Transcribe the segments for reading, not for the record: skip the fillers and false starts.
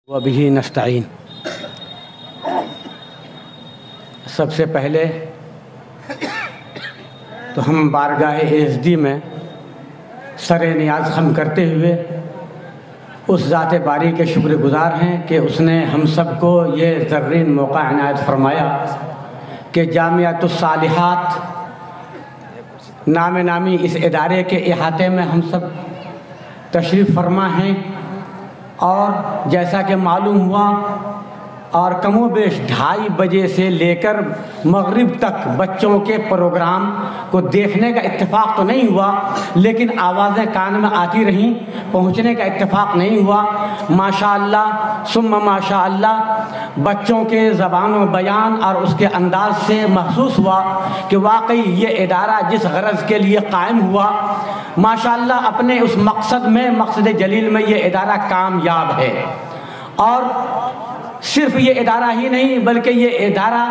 وبہ نستعین۔ سب سے پہلے تو ہم بارگاہ ایزدی میں سر نیاز خم کرتے ہوئے اس ذات باری کے شکر گزار ہیں کہ اس نے ہم سب کو یہ زرین موقع عنایت فرمایا کہ جامعۃ الصالحات نامی اس ادارے کے احاطے میں ہم سب تشریف فرما ہیں، اور جیسا کہ معلوم ہوا اور کم و بیش 2:30 بجے سے لے کر مغرب تک بچوں کے پروگرام کو دیکھنے کا اتفاق تو نہیں ہوا، لیکن آوازیں کان میں آتی رہیں، پہنچنے کا اتفاق نہیں ہوا۔ ماشاءاللہ ثم ماشاءاللہ بچوں کے زبان و بیان اور اس کے انداز سے محسوس ہوا کہ واقعی یہ ادارہ جس غرض کے لیے قائم ہوا ماشاءاللہ اپنے اس مقصد جلیل میں یہ ادارہ کامیاب ہے۔ اور صرف یہ ادارہ ہی نہیں بلکہ یہ ادارہ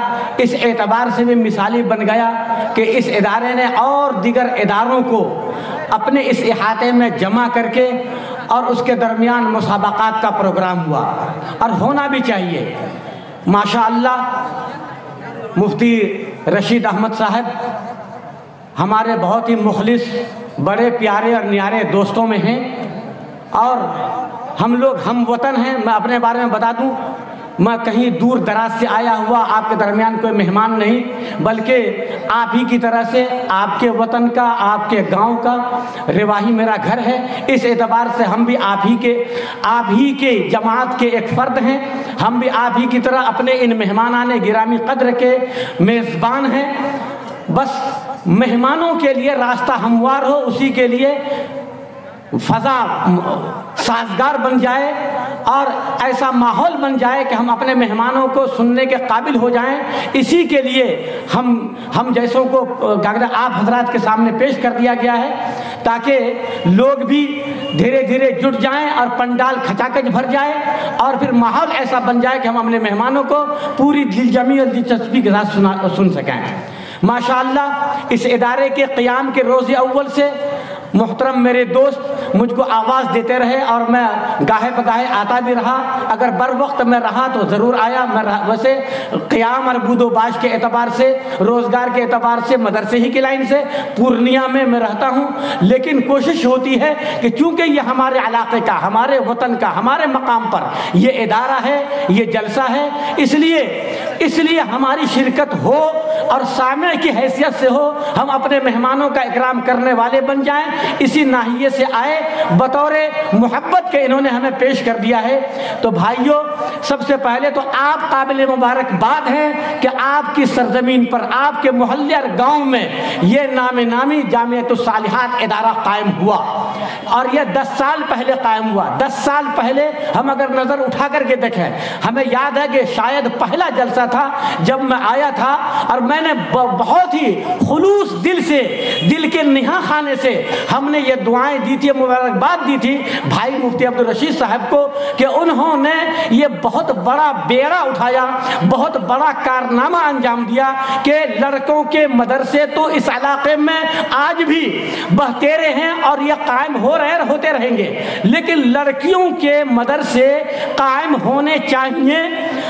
اس اعتبار سے بھی مثالی بن گیا کہ اس ادارے نے اور دیگر اداروں کو اپنے اس احاطے میں جمع کر کے اور اس کے درمیان مسابقات کا پروگرام ہوا، اور ہونا بھی چاہیے۔ ماشاءاللہ مفتی رشید احمد صاحب ہمارے بہت ہی مخلص، بڑے پیارے اور نیارے دوستوں میں ہیں، اور ہم لوگ ہم وطن ہیں۔ میں اپنے بارے میں بتا دوں، میں کہیں دور دراز سے آیا ہوا آپ کے درمیان کوئی مہمان نہیں، بلکہ آپ ہی کی طرح سے آپ کے وطن کا، آپ کے گاؤں کا رواحی میرا گھر ہے۔ اس اعتبار سے ہم بھی آپ ہی کے جماعت کے ایک فرد ہیں، ہم بھی آپ ہی کی طرح اپنے ان مہمانان گرامی قدر کے میزبان ہیں۔ بس مہمانوں کے لیے راستہ ہموار ہو، اسی کے لیے فضا سازگار بن جائے اور ایسا ماحول بن جائے کہ ہم اپنے مہمانوں کو سننے کے قابل ہو جائیں، اسی کے لیے ہم جیسوں کو آپ حضرات کے سامنے پیش کر دیا گیا ہے، تاکہ لوگ بھی دھیرے دھیرے جٹ جائیں اور پنڈال کھچاکچ بھر جائے، اور پھر ماحول ایسا بن جائے کہ ہم اپنے مہمانوں کو پوری دل جمی اور دلچسپی کے ساتھ سن سکیں۔ ماشاءاللہ اس ادارے کے قیام کے روز اول سے محترم میرے دوست مجھ کو آواز دیتے رہے، اور میں گاہے بگاہے آتا بھی رہا، اگر بر وقت میں رہا تو ضرور آیا۔ میں ویسے قیام اور بود و باش کے اعتبار سے، روزگار کے اعتبار سے مدرسے ہی کی لائن سے پورنیہ میں رہتا ہوں، لیکن کوشش ہوتی ہے کہ چونکہ یہ ہمارے علاقے کا، ہمارے وطن کا، ہمارے مقام پر یہ ادارہ ہے، یہ جلسہ ہے، اس لیے ہماری شرکت ہو اور سامع کی حیثیت سے ہو، ہم اپنے مہمانوں کا اکرام کرنے والے بن جائیں، اسی ناحیے سے آئے، بطور محبت کے انہوں نے ہمیں پیش کر دیا ہے۔ تو بھائیوں، سب سے پہلے تو آپ قابل مبارکباد ہیں کہ آپ کی سرزمین پر، آپ کے محلے اور گاؤں میں یہ نامی جامعۃ الصالحات ادارہ قائم ہوا، اور یہ 10 سال پہلے قائم ہوا۔ 10 سال پہلے ہم اگر نظر اٹھا کر کے دیکھیں، ہمیں یاد ہے کہ شاید پہلا جلسہ تھا جب میں آیا تھا، اور میں نے بہت ہی خلوص دل سے، دل کے نہا خانے سے ہم نے یہ دعائیں دی تھی، مبارکباد دی تھی بھائی مفتی عبدالرشید صاحب کو کہ انہوں نے یہ بہت بڑا بیڑا اٹھایا، بہت بڑا کارنامہ انجام دیا کہ لڑکوں کے مدرسے تو اس علاقے میں آج بھی بہتیرے ہیں اور یہ قائم ہوتے رہیں گے، لیکن لڑکیوں کے مدرسے قائم ہونے چاہیے،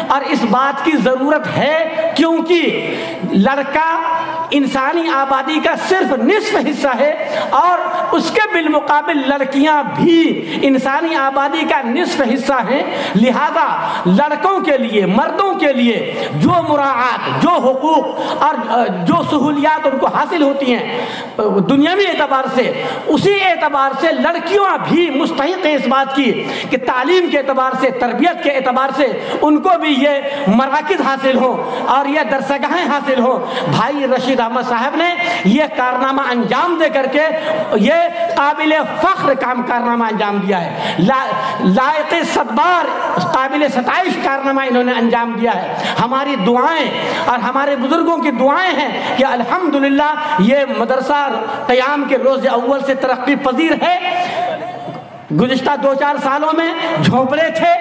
اور اس بات کی ضرورت ہے کیونکہ لڑکا انسانی آبادی کا صرف نصف حصہ ہے، اور اس کے بالمقابل لڑکیاں بھی انسانی آبادی کا نصف حصہ ہیں۔ لہذا لڑکوں کے لیے، مردوں کے لیے جو مراعات، جو حقوق اور جو سہولیات ان کو حاصل ہوتی ہیں دنیاوی اعتبار سے، اسی اعتبار سے لڑکیاں بھی مستحق ہیں اس بات کی کہ تعلیم کے اعتبار سے، تربیت کے اعتبار سے ان کو بھی یہ مراکز حاصل ہوں اور یہ درسگاہیں حاصل ہوں۔ بھائی رشید احمد صاحب نے یہ کارنامہ انجام دے کر کے یہ قابل فخر کارنامہ انجام دیا ہے، لائق صدبار، قابل ستائش کارنامہ انہوں نے انجام دیا ہے۔ ہماری دعائیں اور ہمارے بزرگوں کی دعائیں ہیں کہ الحمدللہ یہ مدرسہ قیام کے روز اول سے ترقی پذیر ہے۔ گزشتہ 2-4 سالوں میں جھونپڑے تھے،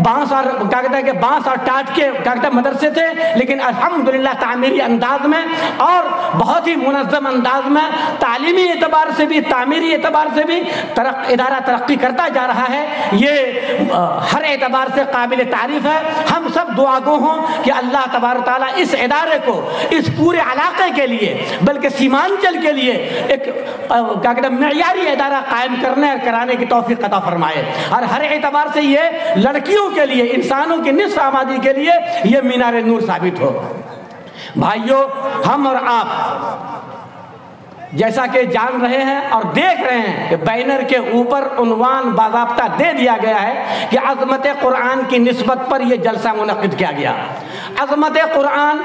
بانس اور کیا کہتے ہیں کہ بانس اور ٹاٹ کے کیا کہتے ہیں مدرسے تھے، لیکن الحمدللہ تعمیری انداز میں اور بہت ہی منظم انداز میں تعلیمی اعتبار سے بھی تعمیری اعتبار سے بھی ادارہ ترقی کرتا جا رہا ہے، یہ ہر اعتبار سے قابل تعریف ہے۔ ہم سب دعا گو ہوں کہ اللہ تبارک تعالیٰ اس ادارے کو اس پورے علاقے کے لیے بلکہ سیمانچل کے لیے ایک کیا کہتے ہیں معیاری ادارہ قائم کرنے اور کرانے کی توفیق عطا فرمائے، اور ہر اعتبار سے یہ لڑکیوں کے لیے، انسانوں کی نصف آبادی کے لیے یہ مینار نور ثابت ہو۔ بھائیوں، ہم اور آپ جیسا کہ جان رہے ہیں اور دیکھ رہے ہیں کہ بینر کے اوپر عنوان باضابطہ دے دیا گیا ہے کہ عظمت قرآن کی نسبت پر یہ جلسہ منعقد کیا گیا۔ عظمت قرآن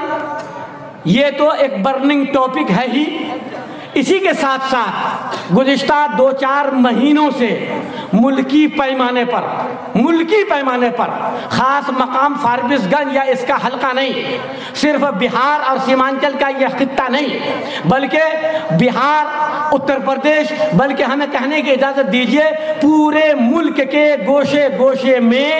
یہ تو ایک برننگ ٹاپک ہے ہی، اسی کے ساتھ ساتھ گزشتہ 2-4 مہینوں سے ملکی پیمانے پر خاص مقام فاربس گنج یا اس کا حلقہ نہیں، صرف بہار اور سیمانچل کا یہ خطہ نہیں، بلکہ بہار، اتر پردیش، بلکہ ہمیں کہنے کی اجازت دیجیے پورے ملک کے گوشے گوشے میں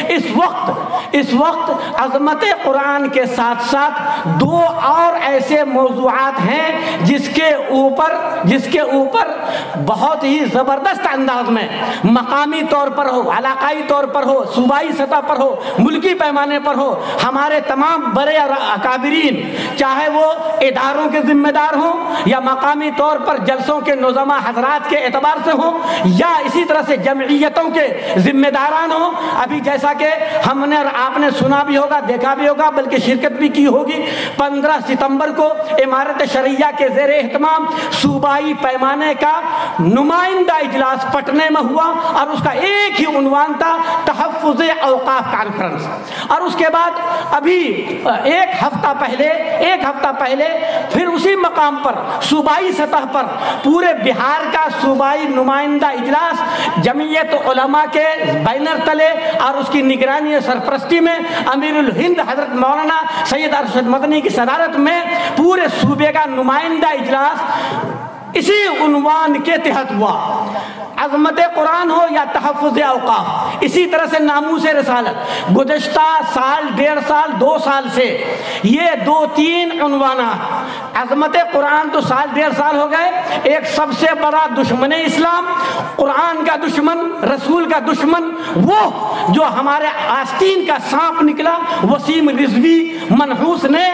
اس وقت عظمت قرآن کے ساتھ ساتھ 2 اور ایسے موضوعات ہیں جس کے اوپر بہت ہی زبردست انداز میں مقامی طور پر ہو، علاقائی طور پر ہو، صوبائی سطح پر ہو، ملکی پیمانے پر ہو، ہمارے تمام بڑے اکابرین چاہے وہ اداروں کے ذمہ دار ہوں یا مقامی طور پر جلسوں کے نظما حضرات کے اعتبار سے ہوں یا اسی طرح سے جمعیتوں کے ذمہ داران ہوں۔ ابھی جیسا کہ ہم نے اور آپ نے سنا بھی ہوگا، دیکھا بھی ہوگا، بلکہ شرکت بھی کی ہوگی، 15 ستمبر کو امارت شرعیہ کے زیر اہتمام صوبائی پیمانے کا نمائندہ اجلاس پٹنے میں ہوا، اور اس کا ایک ہی عنوان تھا تحفظ اوقاف کانفرنس۔ اور اس کے بعد ابھی ایک ہفتہ پہلے پھر اسی مقام پر صوبائی سطح پر پورے بہار کا صوبائی نمائندہ اجلاس جمعیت علماء کے بینر تلے اور اس کی نگرانی سرپرستی میں امیر الہند حضرت مولانا سید ارشد مدنی کی صدارت میں پورے صوبے کا نمائندہ اجلاس اسی عنوان کے تحت ہوا، عظمت قرآن ہو یا تحفظ اوقاف۔ اسی طرح سے ناموس رسالت گزشتہ سال، 1.5 سال، 2 سال سے یہ 2-3 عنوانات، عظمت قرآن تو 1.5 سال ہو گئے، ایک سب سے بڑا دشمن اسلام، قرآن کا دشمن، رسول کا دشمن، وہ جو ہمارے آستین کا سانپ نکلا، وسیم رضوی منحوس نے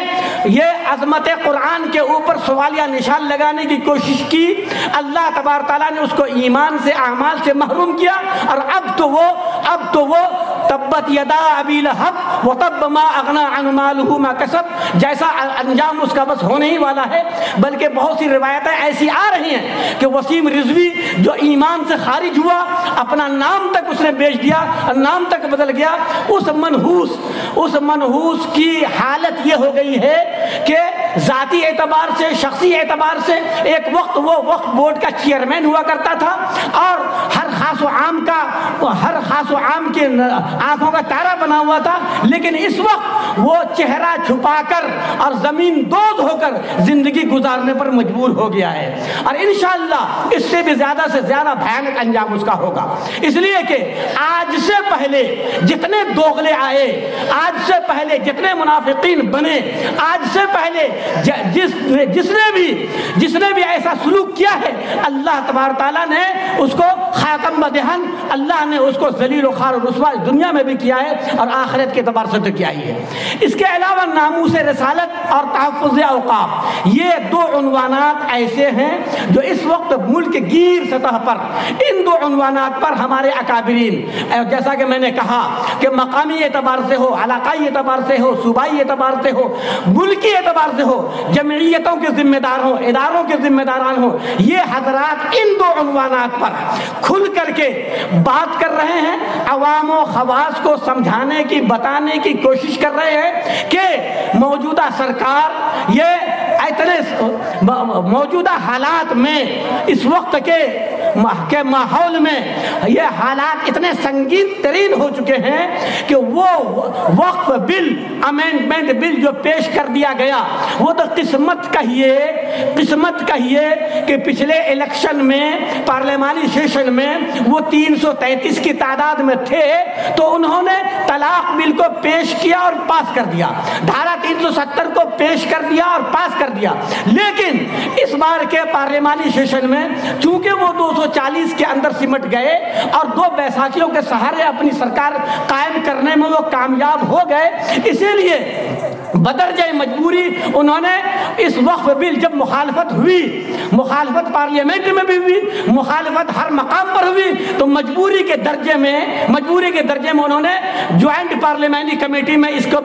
یہ عظمت قرآن کے اوپر سوالیہ نشان لگانے کی کوشش کی، اللہ تبارک تعالیٰ نے اس کو ایمان سے، اعمال سے محروم کیا، اور اب تو وہ تبت یدا ابی لہب وتب ما اغنی عنہ مالہ ما کسب جیسا انجام اس کا بس ہونے ہی والا ہے۔ بلکہ بہت سی روایتیں ایسی آ رہی ہیں کہ وسیم رضوی جو ایمان سے خارج ہوا، اپنا نام تک اس نے بیچ دیا، نام تک بدل گیا، اس منحوس کی حالت یہ ہو گئی ہے کہ ذاتی اعتبار سے، شخصی اعتبار سے ایک وقت وہ وقت بورڈ کا چیئرمین ہوا کرتا تھا اور ہر خاص و عام کے آنکھوں کا تارا بنا ہوا تھا، لیکن اس وقت وہ چہرہ چھپا کر اور زمین دود ہو کر زندگی گزارنے پر مجبور ہو گیا ہے، اور انشاءاللہ اس سے بھی زیادہ سے زیادہ بھیانک انجام اس کا ہوگا۔ اس لیے کہ آج سے پہلے جتنے دوغلے آئے، آج سے پہلے جتنے منافقین بنے، آج سے پہلے جس نے بھی ایسا سلوک کیا ہے، اللہ تبارک تعالیٰ نے اس کو خاتم بدہن، اللہ نے اس کو ذلیل و خوار و رسوا دنیا میں بھی کیا ہے اور آخرت کے اعتبار سے تو کیا ہی ہے۔ اس کے علاوہ ناموس رسالت اور تحفظ اوقاف، یہ 2 عنوانات ایسے ہیں جو اس وقت ملک گیر سطح پر ان 2 عنوانات پر ہمارے اکابرین، جیسا کہ میں نے کہا کہ مقامی اعتبار سے ہو، علاقائی اعتبار سے ہو، صوبائی اعتبار سے ہو، ملکی اعتبار سے ہو، جمعیتوں کے ذمہ دار ہوں، اداروں کے ذمہ داران ہوں، یہ حضرات ان 2 عنوانات پر کھل کر کے بات کر رہے ہیں، عوام و خواص کو سمجھانے کی، بتانے کی کوشش کر رہے ہیں کہ موجودہ سرکار یہ موجودہ حالات میں، اس وقت کے ماحول میں یہ حالات اتنے سنگین ترین ہو چکے ہیں کہ وہ وقف بل، امینڈمنٹ بل جو پیش کر دیا گیا، وہ تو قسمت کہیے قسمت کہیے کہ پچھلے الیکشن میں پارلیمانی سیشن میں وہ 333 کی تعداد میں تھے تو انہوں نے طلاق بل کو پیش کیا اور پاس کر دیا، دھارا 370 کو پیش کر دیا اور پاس کر دیا، لیکن اس بار کے پارلیمانی سیشن میں چونکہ وہ 240 کے اندر سمٹ گئے اور 2 بیساکھیوں کے سہارے اپنی سرکار قائم کرنے میں وہ کامیاب ہو گئے، اسی لیے بدرجہ مجبوری انہوں نے اس وقف بل جب مخالفت ہوئی، مخالفت پارلیمنٹ میں بھی ہوئی، مخالفت ہر مقام پر ہوئی، تو مجبوری کے درجے میں انہوں نے جوائنٹ پارلیمانی کمیٹی میں اس کو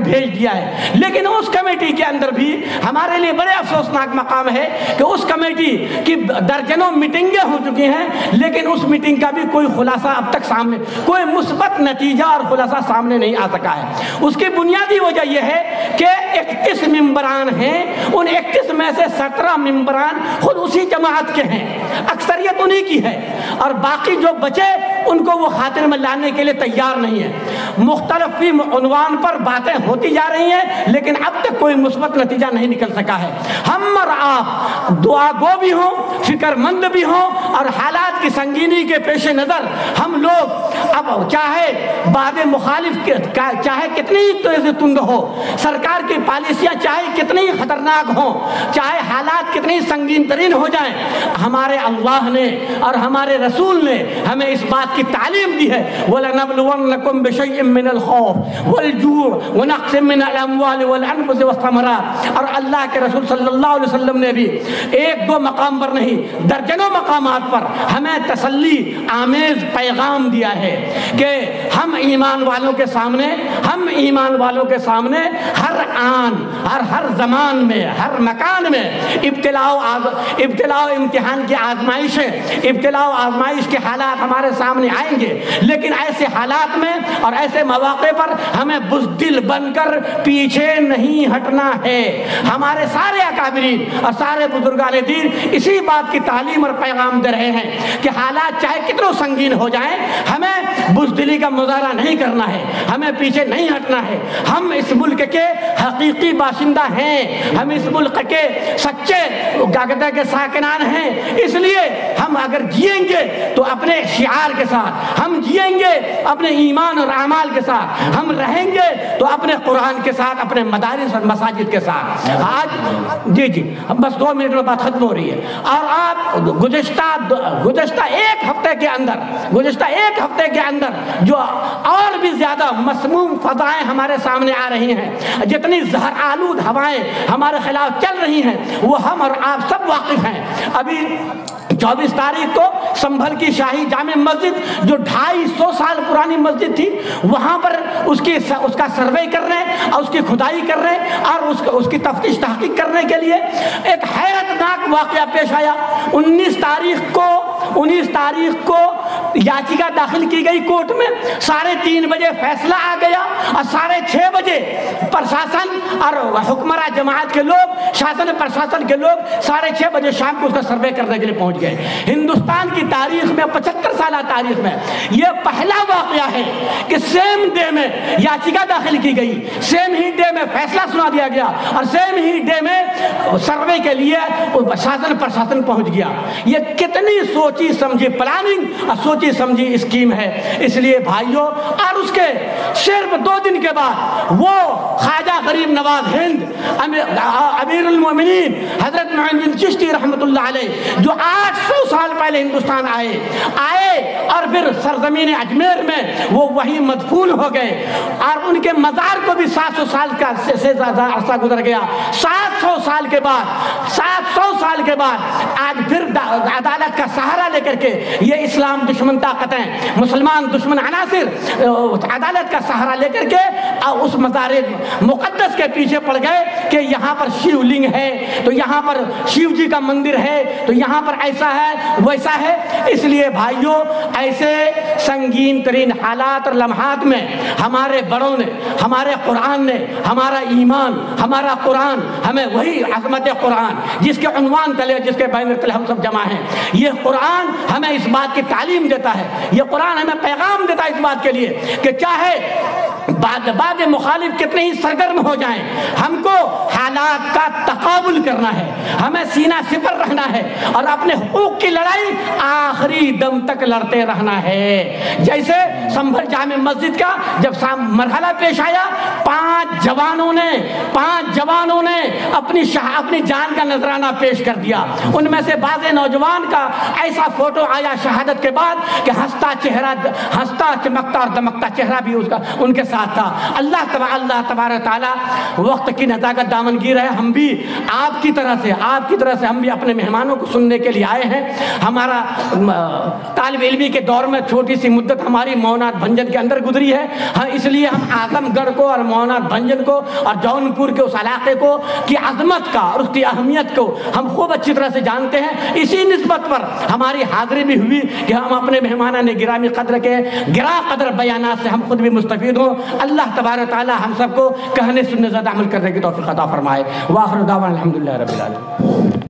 بھیج دیا ہے۔ لیکن اس کمیٹی کے اندر بھی ہمارے لیے بڑے افسوسناک مقام ہے کہ اس کمیٹی کی درجنوں میٹنگیں ہو چکی ہیں، لیکن اس میٹنگ کا بھی کوئی خلاصہ اب تک سامنے، کوئی مثبت نتیجہ اور خلاصہ سامنے نہیں آ سکا ہے۔ اس کی بنیادی وجہ یہ ہے کہ 31 ممبران ہیں، ان 31 میں سے 17 ممبران خود اسی جماعت کے ہیں، اکثریت انہی کی ہے، اور باقی جو بچے ان کو وہ خاطر میں لانے کے لیے تیار نہیں ہے۔ مختلف عنوان پر باتیں ہوتی جا رہی ہیں، لیکن اب تک کوئی مثبت نتیجہ نہیں نکل سکا ہے۔ ہم اور آپ دعا گو بھی ہوں، فکر مند بھی ہوں، اور حالات کی سنگینی کے پیش نظر ہم لوگ اب چاہے بعد مخالف چاہے کتنی تیز تند ہو، سرکار کی پالیسیاں چاہے کتنی خطرناک ہوں، چاہے حالات کتنی سنگین ترین ہو جائیں، ہمارے اللہ نے اور ہمارے رسول نے ہمیں اس بات کی تعلیم دی ہے، وَلَنَبْلُوَنَّكُمْ بِشَيْءٍ مِّنَ الْخَوْفِ وَالْجُوعِ وَنَقْصٍ مِّنَ الْأَمْوَالِ وَالْأَنفُسِ وَالثَّمَرَاتِ۔ اور اللہ کے رسول صلی اللہ علیہ وسلم نے بھی 1-2 مقام پر نہیں، درجنوں مقامات پر ہمیں تسلی آمیز پیغام دیا ہے کہ ہم ایمان والوں کے سامنے ہر آن اور ہر زمان میں، ہر مکان میں ابتلاء و امتحان کی آزمائشیں، ابتلاء و آزمائش کے حالات ہمارے سامنے آئیں گے، لیکن ایسے حالات میں اور ایسے مواقع پر ہمیں بزدل بن کر پیچھے نہیں ہٹنا ہے۔ ہمارے سارے اکابرین اور سارے بزرگان دین اسی بات کی تعلیم اور پیغام دے رہے ہیں کہ حالات چاہے کتنے سنگین ہو جائیں، ہمیں بزدلی کا مظاہرہ نہیں کرنا ہے، ہمیں پیچھے نہیں ہٹنا ہے۔ ہم اس ملک کے حقیقی باشندہ ہیں، ہم اس ملک کے سچے کے ساکنان ہیں، اس لیے ہم اگر جئیں گے تو اپنے شعار کے ساتھ، ہم جئیں گے اپنے ایمان اور اعمال کے ساتھ، ہم رہیں گے تو اپنے قرآن کے ساتھ، اپنے مدارس اور مساجد کے ساتھ۔ آج جی بس 2 منٹ میں بات ختم ہو رہی ہے، اور آپ گزشتہ ایک ہفتے کے اندر جو اور بھی زیادہ مسموم فضائیں ہمارے سامنے آ رہی ہیں، جتنی زہر آلود ہوائیں ہمارے خلاف چل رہی ہیں، وہ ہم اور آپ سب واقف ہیں۔ ابھی 24 تاریخ کو سنبھل کی شاہی جامع مسجد جو 250 سال پرانی مسجد تھی، وہاں پر اس کا سروے کر رہے ہیں اور اس کی کھدائی کر رہے ہیں اور اس کی تفتیش تحقیق کرنے کے لیے ایک حیرت ناک واقعہ پیش آیا۔ 19 تاریخ کو یاچیکا داخل کی گئی کورٹ میں، 3:30 بجے فیصلہ آ گیا، اور 6:30 بجے پرشاسن اور حکمراں جماعت کے لوگ، شاسن پرشاسن کے لوگ 6:30 بجے شام کو اس کا سروے کرنے کے لیے پہنچ گئے۔ ہندوستان کی تاریخ میں، 75 سالہ تاریخ میں یہ پہلا واقعہ ہے کہ سیم ڈے میں یاچیکا داخل کی گئی، سیم ہی ڈے میں فیصلہ سنا دیا گیا، اور سیم ہی ڈے میں سروے کے لیے شاسن پرشاسن پہنچ گیا۔ یہ کتنی سوچی سمجھی پلاننگ اور سوچی سمجھی اسکیم ہے۔ اس لیے بھائیوں، اور اس کے صرف 2 دن کے بعد وہ خواجہ غریب نواز ہند امیر المومنین حضرت معین الدین چشتی رحمۃ اللہ علیہ، جو 800 سال پہلے ہندوستان آئے اور پھر سرزمین اجمیر میں وہ وہیں مدفون ہو گئے، اور ان کے مزار کو بھی 700 سال کا سے زیادہ عرصہ گزر گیا۔ 700 سال کے بعد آج پھر عدالت کا سہارا لے کر کے یہ اسلام دشمن طاقتیں، مسلمان دشمن عناصر عدالت کا سہارا لے کر کے اس مزار مقدس کے پیچھے پڑ گئے کہ یہاں پر شیو لنگ ہے، تو یہاں پر شیو جی کا مندر ہے، تو یہاں پر ایسا ہے ویسا ہے۔ اس لیے بھائیوں، ایسے سنگین ترین حالات اور لمحات میں ہمارے بڑوں نے، ہمارے قرآن نے، ہمارا ایمان، ہمارا قرآن، ہمیں وہی عظمت قرآن جس کے عنوان تلے، جس کے بینر تلے ہم سب جمع ہیں، یہ قرآن ہمیں اس بات کی تعلیم دیتا ہے، یہ قرآن ہمیں پیغام دیتا ہے اس بات کے لیے کہ چاہے بعد مخالف کتنے ہی سرگرم ہو جائیں، ہم کو حالات کا تقابل کرنا ہے، ہمیں سینہ سپر رہنا ہے اور اپنے حقوق کی لڑائی آخری دم تک لڑتے رہنا ہے۔ جیسے سنبھل جامع مسجد کا جب مرحلہ پیش آیا، 5 جوانوں نے اپنی جان کا نذرانہ پیش کر دیا۔ ان میں سے بعض نوجوان کا ایسا فوٹو آیا شہادت کے بعد کہ ہنستا چمکتا اور دمکتا چہرہ بھی ان کے ساتھ تھا۔ اللہ تبارک تعالیٰ وقت کی نزاکت دامنگیر ہے، ہم بھی آپ کی طرح سے ہم بھی اپنے مہمانوں کو سننے کے لیے آئے ہیں۔ ہمارا طالب علمی کے دور میں چھوٹی سی مدت ہماری مونات بھنجن کے اندر گزری ہے، اس لیے ہم اعظم گڑھ کو اور مونات بھنجن کو اور جون پور کے اس علاقے کو کی عظمت کا اور اس کی اہمیت کو ہم خوب اچھی طرح سے جانتے ہیں۔ اسی نسبت پر ہماری حاضری بھی ہوئی کہ ہم اپنے مہمانان گرامی قدر کے گراں قدر بیانات سے ہم خود بھی مستفید ہوں۔ اللہ تبارک تعالی ہم سب کو کہنے سننے زیادہ عمل کرنے کی توفیق عطا فرمائے۔ وآخر دعوانا الحمدللہ رب العالمین۔